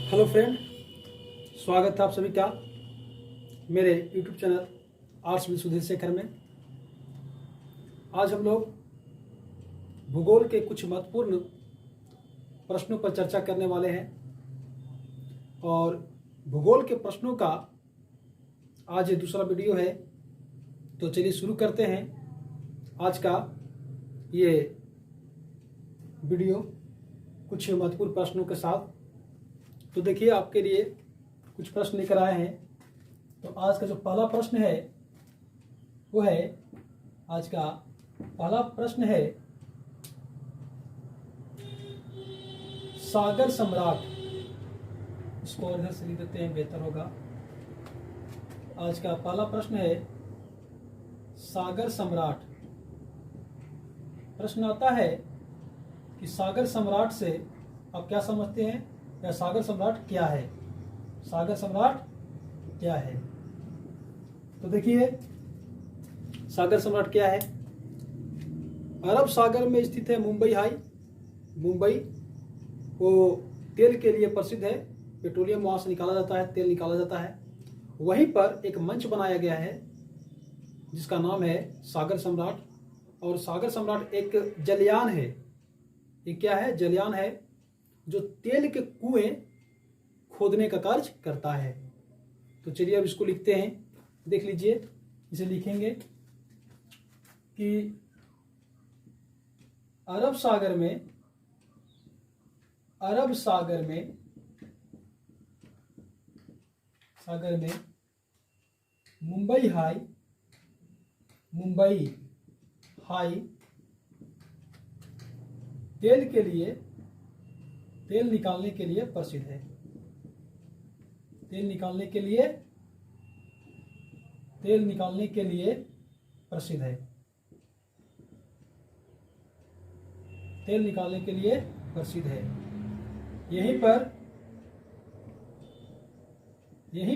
Hello friend, स्वागत है आप सभी का मेरे YouTube channel arts with Sudhir Shekhar में। आज हम लोग भूगोल के कुछ महत्वपूर्ण प्रश्नों पर चर्चा करने वाले हैं और भूगोल के प्रश्नों का आज ये दूसरा वीडियो है। तो चलिए शुरू करते हैं आज का ये वीडियो कुछ महत्वपूर्ण प्रश्नों के साथ। तो देखिए, आपके लिए कुछ प्रश्न लेकर आए हैं। तो आज का जो पहला प्रश्न है वो है, आज का पहला प्रश्न है सागर सम्राट। इसको इधर से लिख देते हैं, बेहतर होगा। आज का पहला प्रश्न है सागर सम्राट। प्रश्न आता है कि सागर सम्राट से आप क्या समझते हैं या सागर सम्राट क्या है। सागर सम्राट क्या है? तो देखिए, सागर सम्राट क्या है। अरब सागर में स्थित है मुंबई हाई। मुंबई वो तेल के लिए प्रसिद्ध है। पेट्रोलियम वहां से निकाला जाता है, तेल निकाला जाता है। वहीं पर एक मंच बनाया गया है जिसका नाम है सागर सम्राट। और सागर सम्राट एक जलयान है। ये क्या है? जलयान है जो तेल के कुएं खोदने का कार्य करता है। तो चलिए अब इसको लिखते हैं, देख लीजिए। इसे लिखेंगे कि अरब सागर में मुंबई हाई तेल निकालने के लिए प्रसिद्ध है। तेल निकालने के लिए प्रसिद्ध है। तेल निकालने के लिए प्रसिद्ध है। यहीं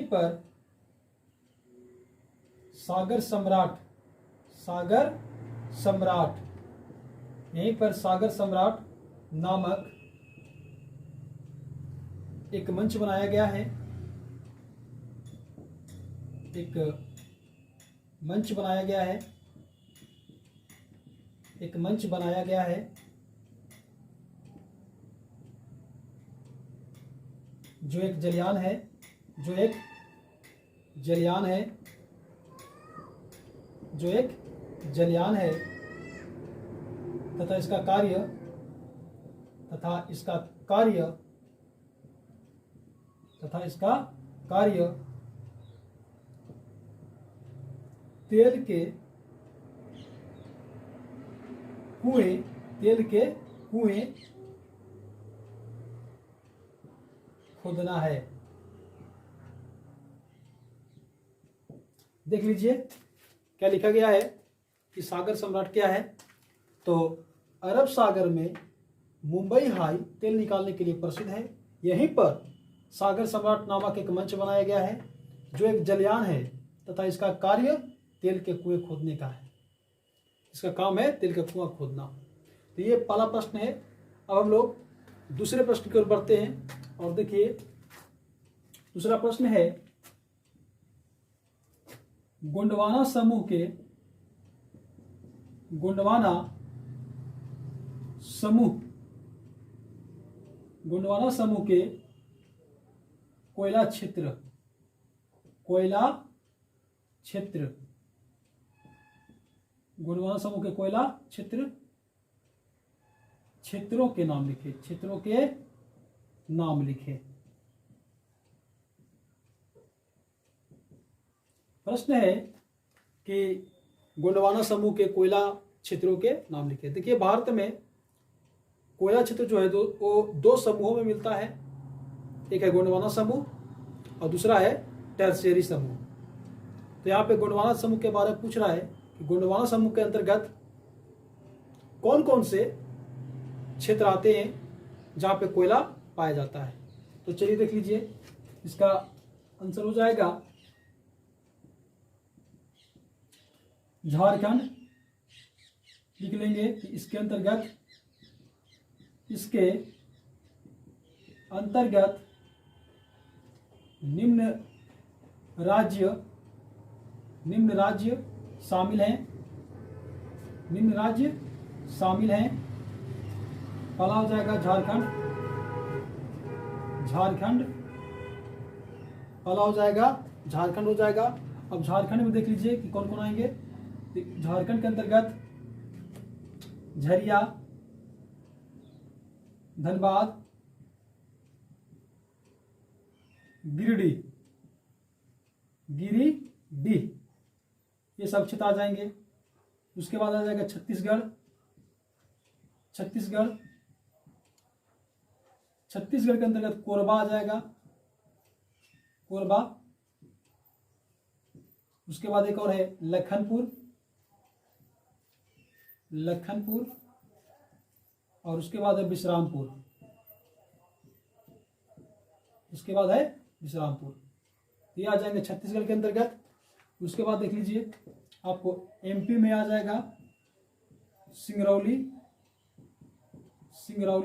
पर सागर सम्राट नामक एक मंच बनाया गया है। एक मंच बनाया गया है जो एक जलयान है तथा इसका कार्य तेल के कुएं खोदना है। देख लीजिए क्या लिखा गया है कि सागर सम्राट क्या है। तो अरब सागर में मुंबई हाई तेल निकालने के लिए प्रसिद्ध है। यहीं पर सागर सम्राट नामक एक मंच बनाया गया है जो एक जलयान है तथा इसका कार्य तेल के कुएं खोदने का है। इसका काम है तेल का कुआं खोदना। तो ये पहला प्रश्न है। अब हम लोग दूसरे प्रश्न की ओर बढ़ते हैं और देखिए, दूसरा प्रश्न है गोंडवाना समूह के कोयला क्षेत्र गोंडवाना समूह के कोयला क्षेत्रों के नाम लिखे। प्रश्न है कि गोंडवाना समूह के कोयला क्षेत्रों के नाम लिखे। देखिए, भारत में कोयला क्षेत्र जो है वो दो समूहों में मिलता है। एक है गोंडवाना समूह और दूसरा है टर्शियरी समूह। तो यहाँ पे गोंडवाना समूह के बारे में पूछ रहा है कि गोंडवाना समूह के अंतर्गत कौन कौन से क्षेत्र आते हैं जहाँ पे कोयला पाया जाता है। तो चलिए देख लीजिए, इसका आंसर हो जाएगा झारखंड। लिख लेंगे कि इसके अंतर्गत निम्न राज्य शामिल हैं, निम्न राज्य शामिल हैं। पहला हो जाएगा झारखंड, पहला हो जाएगा झारखंड हो जाएगा। अब झारखंड में देख लीजिए कि कौन कौन आएंगे। झारखंड के अंतर्गत झरिया, धनबाद, गिरिडीह ये सब क्षेत्र आ जाएंगे। उसके बाद आ जाएगा छत्तीसगढ़ के अंतर्गत कोरबा आ जाएगा, कोरबा। उसके बाद एक और है लखनपुर, और उसके बाद है विश्रामपुर, ये आ जाएंगे छत्तीसगढ़ के अंतर्गत। उसके बाद देख लीजिए आपको एमपी में आ जाएगा सिंगरौली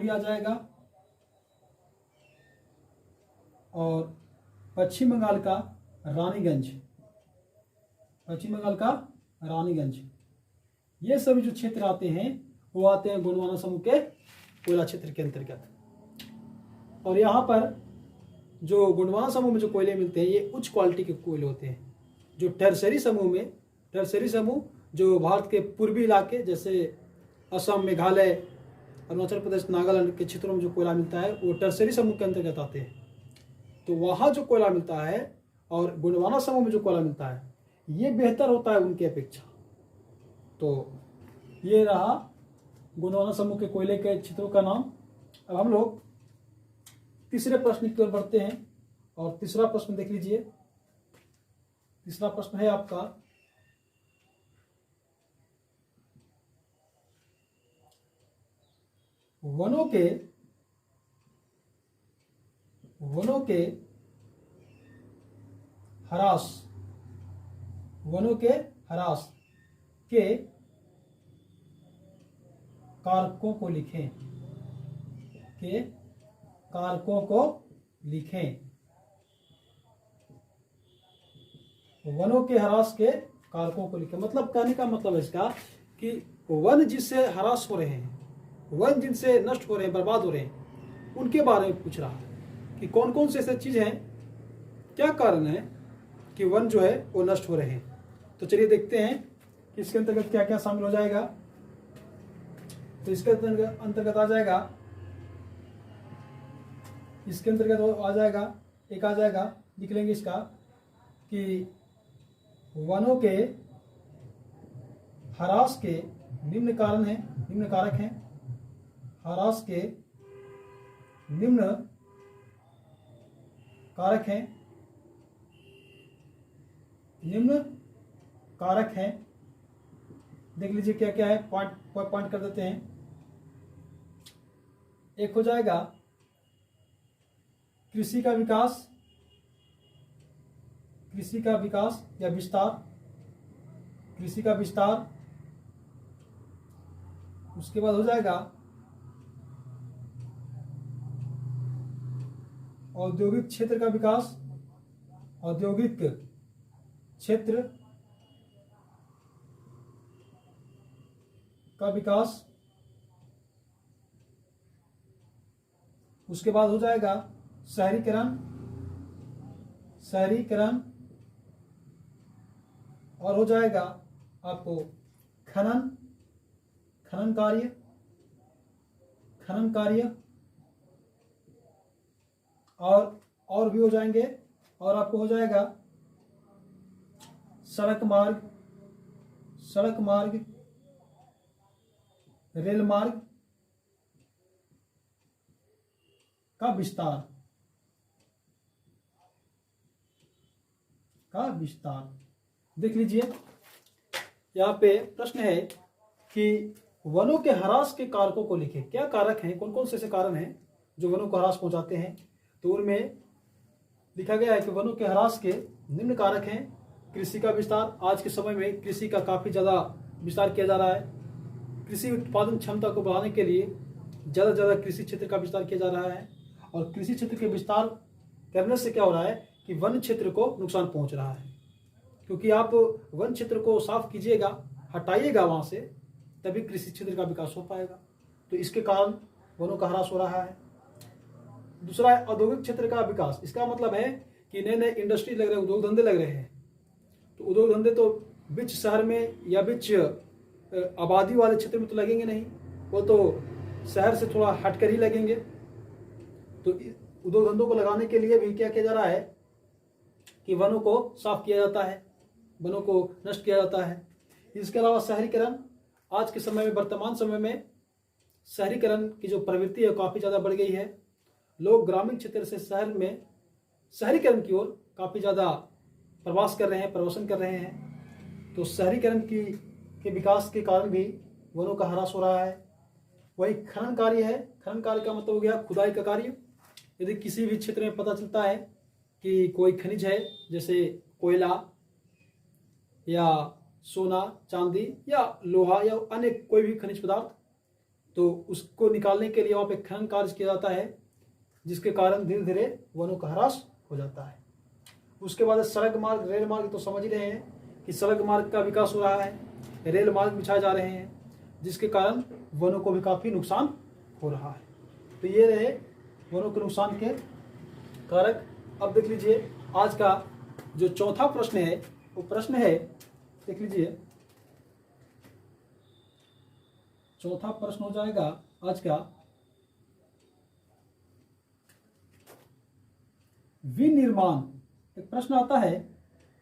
आ जाएगा, और पश्चिम बंगाल का रानीगंज। ये सभी जो क्षेत्र आते हैं वो आते हैं गोंडवाना समूह के कोयला क्षेत्र के अंतर्गत। और यहाँ पर जो गोंडवाना समूह में जो कोयले मिलते हैं ये उच्च क्वालिटी के कोयले होते हैं। जो टर्सरी समूह जो भारत के पूर्वी इलाके जैसे असम, मेघालय, अरुणाचल प्रदेश, नागालैंड के क्षेत्रों में जो कोयला मिलता है वो टर्सरी समूह के अंतर्गत आते हैं। तो वहाँ जो कोयला मिलता है और गोंडवाना समूह में जो कोयला मिलता है ये बेहतर होता है उनकी अपेक्षा। तो ये रहा गोंडवाना समूह के कोयले के क्षेत्रों का नाम। अब हम लोग तीसरे प्रश्न की ओर बढ़ते हैं, और तीसरा प्रश्न देख लीजिए। तीसरा प्रश्न है आपका, वनों के ह्रास के कारकों को लिखें, वनों के ह्रास के कारकों को लिखें। मतलब कहने का मतलब है इसका कि वन जिससे ह्रास हो रहे हैं, वन जिनसे नष्ट हो रहे हैं, बर्बाद हो रहे हैं, उनके बारे में पूछ रहा है कि कौन कौन से ऐसे चीज हैं, क्या कारण है कि वन जो है वो नष्ट हो रहे हैं। तो चलिए देखते हैं कि इसके अंतर्गत क्या क्या शामिल हो जाएगा। तो इसके अंतर्गत आ जाएगा, एक आ जाएगा, लिख लेंगे इसका कि वनों के ह्रास के निम्न कारक हैं, ह्रास के निम्न कारक हैं। देख लीजिए क्या क्या है, पॉइंट कर देते हैं। एक हो जाएगा कृषि का विकास या विस्तार, उसके बाद हो जाएगा औद्योगिक क्षेत्र का विकास, उसके बाद हो जाएगा शहरीकरण, और हो जाएगा आपको खनन कार्य, और भी हो जाएंगे। और आपको हो जाएगा सड़क मार्ग, रेल मार्ग का विस्तार। देख लीजिए यहाँ पे प्रश्न है कि वनों के ह्रास के कारकों को लिखें। क्या कारक हैं, कौन कौन से ऐसे कारण हैं जो वनों को ह्रास पहुंचाते हैं। तो उनमें लिखा गया है कि वनों के ह्रास के निम्न कारक हैं। कृषि का विस्तार, आज के समय में कृषि का काफी ज्यादा विस्तार किया जा रहा है। कृषि उत्पादन क्षमता को बढ़ाने के लिए ज्यादा कृषि क्षेत्र का विस्तार किया जा रहा है। और कृषि क्षेत्र के विस्तार करने से क्या हो रहा है कि वन क्षेत्र को नुकसान पहुंच रहा है, क्योंकि आप वन क्षेत्र को साफ कीजिएगा, हटाइएगा वहां से, तभी कृषि क्षेत्र का विकास हो पाएगा। तो इसके कारण वनों का ह्रास हो रहा है। दूसरा है औद्योगिक क्षेत्र का विकास। इसका मतलब है कि नए नए इंडस्ट्री लग रहे हैं, उद्योग धंधे लग रहे हैं। तो उद्योग धंधे तो बीच शहर में या बीच आबादी वाले क्षेत्र में तो लगेंगे नहीं, वो तो शहर से थोड़ा हटकर ही लगेंगे। तो उद्योग धंधों को लगाने के लिए भी क्या किया जा रहा है कि वनों को साफ किया जाता है, वनों को नष्ट किया जाता है। इसके अलावा शहरीकरण, आज के समय में, वर्तमान समय में शहरीकरण की जो प्रवृत्ति है काफ़ी ज़्यादा बढ़ गई है। लोग ग्रामीण क्षेत्र से शहर में शहरीकरण की ओर काफ़ी ज़्यादा प्रवास कर रहे हैं, प्रवासन कर रहे हैं। तो शहरीकरण के विकास के कारण भी वनों का ह्रास हो रहा है। वही खनन कार्य है। खनन कार्य का मतलब हो गया खुदाई का कार्य। यदि किसी भी क्षेत्र में पता चलता है कि कोई खनिज है, जैसे कोयला या सोना, चांदी या लोहा या अन्य कोई भी खनिज पदार्थ, तो उसको निकालने के लिए वहाँ पे खनन कार्य किया जाता है, जिसके कारण धीरे धीरे वनों का ह्रास हो जाता है। उसके बाद सड़क मार्ग, रेल मार्ग, तो समझ ही रहे हैं कि सड़क मार्ग का विकास हो रहा है, रेल मार्ग बिछाए जा रहे हैं, जिसके कारण वनों को भी काफ़ी नुकसान हो रहा है। तो ये रहे वनों के नुकसान के कारक। अब देख लीजिए आज का जो चौथा प्रश्न है, वो प्रश्न है, देख लीजिए चौथा प्रश्न हो जाएगा आज का, विनिर्माण। एक प्रश्न आता है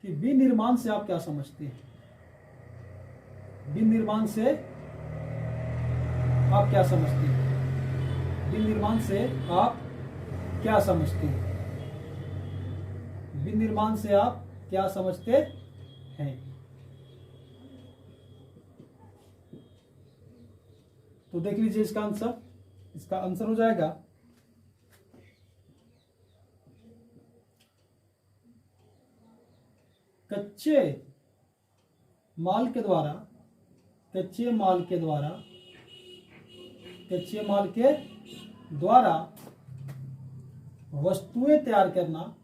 कि विनिर्माण से आप क्या समझते हैं? विनिर्माण से आप क्या समझते हैं? विनिर्माण से आप क्या समझते हैं? विनिर्माण से आप क्या समझते हैं? तो देख लीजिए इसका आंसर। इसका आंसर हो जाएगा कच्चे माल के द्वारा, कच्चे माल के द्वारा, कच्चे माल के द्वारा वस्तुएं तैयार करना,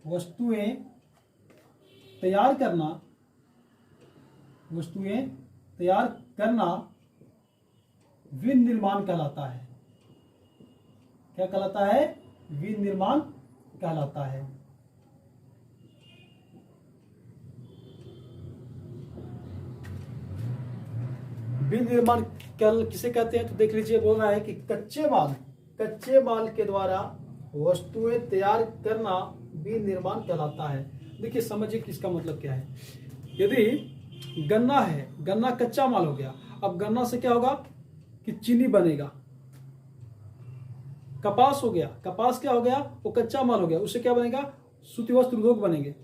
वस्तुएं तैयार करना, वस्तुएं तैयार करना विनिर्माण कहलाता है। क्या कहलाता है? विनिर्माण कहलाता है। विनिर्माण किसे कहते हैं? तो देख लीजिए, बोल रहा है कि कच्चे माल के द्वारा वस्तुएं तैयार करना विनिर्माण कहलाता है। देखिए समझिए कि इसका मतलब क्या है। यदि गन्ना है, गन्ना कच्चा माल हो गया, अब गन्ना से क्या होगा कि चीनी बनेगा। कपास हो गया, कपास क्या हो गया? वो कच्चा माल हो गया, उससे क्या बनेगा? सूती वस्त्र उद्योग बनेंगे,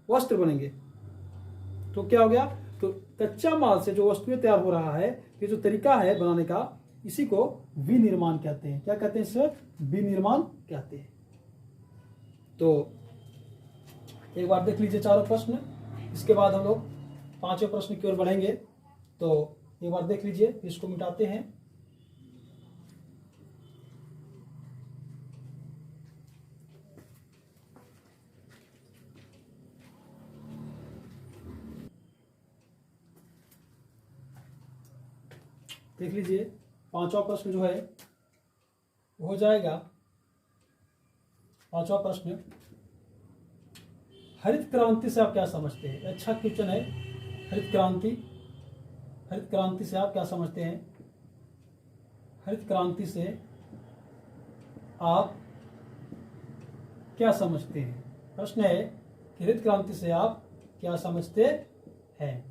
वस्त्र बनेंगे। तो क्या हो गया? तो कच्चा माल से जो वस्तुएं तैयार हो रहा है, ये जो तरीका है बनाने का, इसी को विनिर्माण कहते हैं। क्या कहते हैं? इसे विनिर्माण कहते हैं। तो एक बार देख लीजिए चारों प्रश्न, इसके बाद हम लोग पांचवें प्रश्न की ओर बढ़ेंगे। तो एक बार देख लीजिए, इसको मिटाते हैं। देख लीजिए पांचवा प्रश्न जो है हो जाएगा, पांचवा प्रश्न, हरित क्रांति से आप क्या समझते हैं? अच्छा क्वेश्चन है। हरित क्रांति, हरित क्रांति से आप क्या समझते हैं? हरित क्रांति से आप क्या समझते हैं? प्रश्न है कि हरित क्रांति से आप क्या समझते हैं?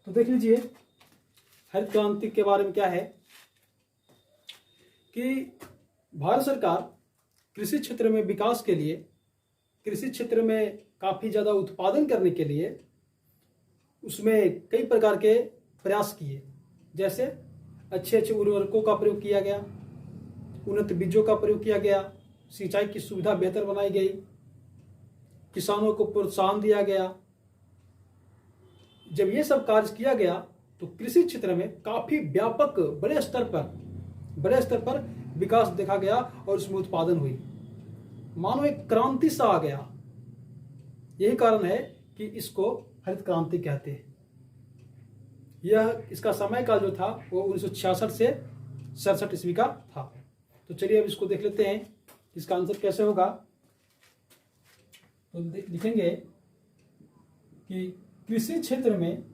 तो देख लीजिए हरित क्रांति के बारे में क्या है कि भारत सरकार कृषि क्षेत्र में विकास के लिए, कृषि क्षेत्र में काफ़ी ज़्यादा उत्पादन करने के लिए उसमें कई प्रकार के प्रयास किए। जैसे अच्छे अच्छे उर्वरकों का प्रयोग किया गया, उन्नत बीजों का प्रयोग किया गया, सिंचाई की सुविधा बेहतर बनाई गई, किसानों को प्रोत्साहन दिया गया। जब ये सब कार्य किया गया तो कृषि क्षेत्र में काफ़ी व्यापक बड़े स्तर पर विकास देखा गया और उसमें उत्पादन हुई, मानो एक क्रांति सा आ गया। यही कारण है कि इसको हरित क्रांति कहते हैं। यह इसका समय काल जो था वो 1966 से 67 ईस्वी का था। तो चलिए अब इसको देख लेते हैं इसका आंसर कैसे होगा। तो लिखेंगे कि कृषि क्षेत्र में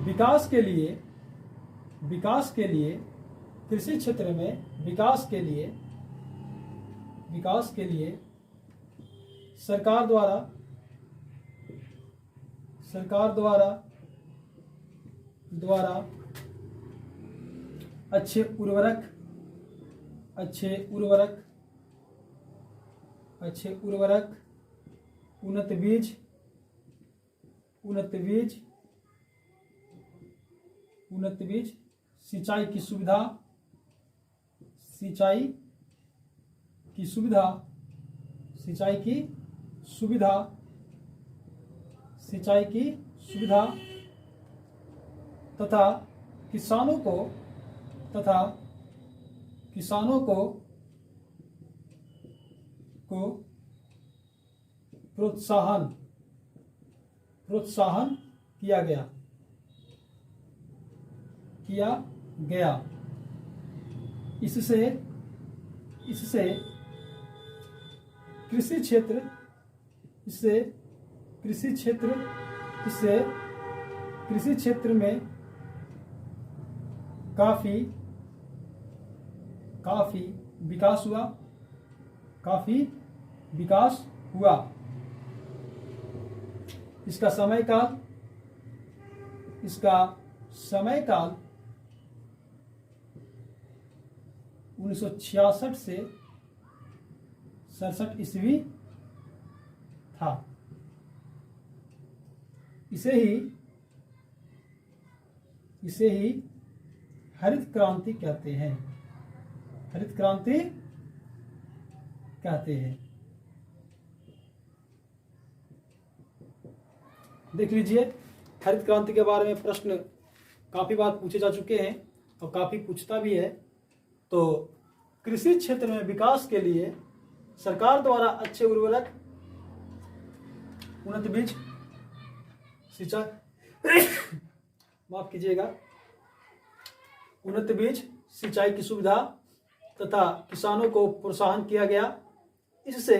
विकास के लिए कृषि क्षेत्र में विकास के लिए सरकार द्वारा अच्छे उर्वरक, उन्नत बीज, सिंचाई की सुविधा तथा किसानों को प्रोत्साहन किया गया। इससे कृषि क्षेत्र में काफी विकास हुआ। इसका समय काल 1966 से 67 ईस्वी था। इसे ही हरित क्रांति कहते हैं। देख लीजिए, हरित क्रांति के बारे में प्रश्न काफी बार पूछे जा चुके हैं और काफी पूछता भी है। तो कृषि क्षेत्र में विकास के लिए सरकार द्वारा अच्छे उर्वरक, उन्नत बीज, माफ कीजिएगा, उन्नत बीज, सिंचाई की सुविधा तथा किसानों को प्रोत्साहन किया गया। इससे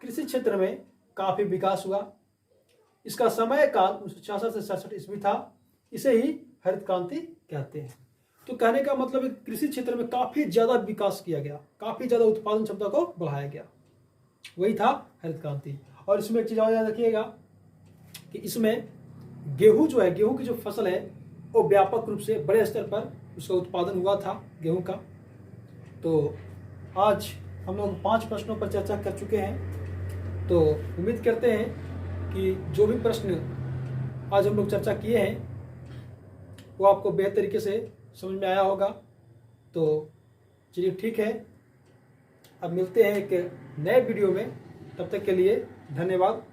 कृषि क्षेत्र में काफी विकास हुआ। इसका समय काल 1966 से 67 ईस्वी था। इसे ही हरित क्रांति कहते हैं। तो कहने का मतलब है कृषि क्षेत्र में काफी ज्यादा विकास किया गया, काफी ज्यादा उत्पादन क्षमता को बढ़ाया गया, वही था हरित क्रांति। और इसमें एक चीज और याद रखिएगा कि इसमें गेहूं जो है, गेहूं की जो फसल है वो व्यापक रूप से बड़े स्तर पर उसका उत्पादन हुआ था गेहूं का। तो आज हम लोग 5 प्रश्नों पर चर्चा कर चुके हैं। तो उम्मीद करते हैं कि जो भी प्रश्न आज हम लोग चर्चा किए हैं वो आपको बेहतर तरीके से समझ में आया होगा। तो चलिए ठीक है, अब मिलते हैं एक नए वीडियो में। तब तक के लिए धन्यवाद।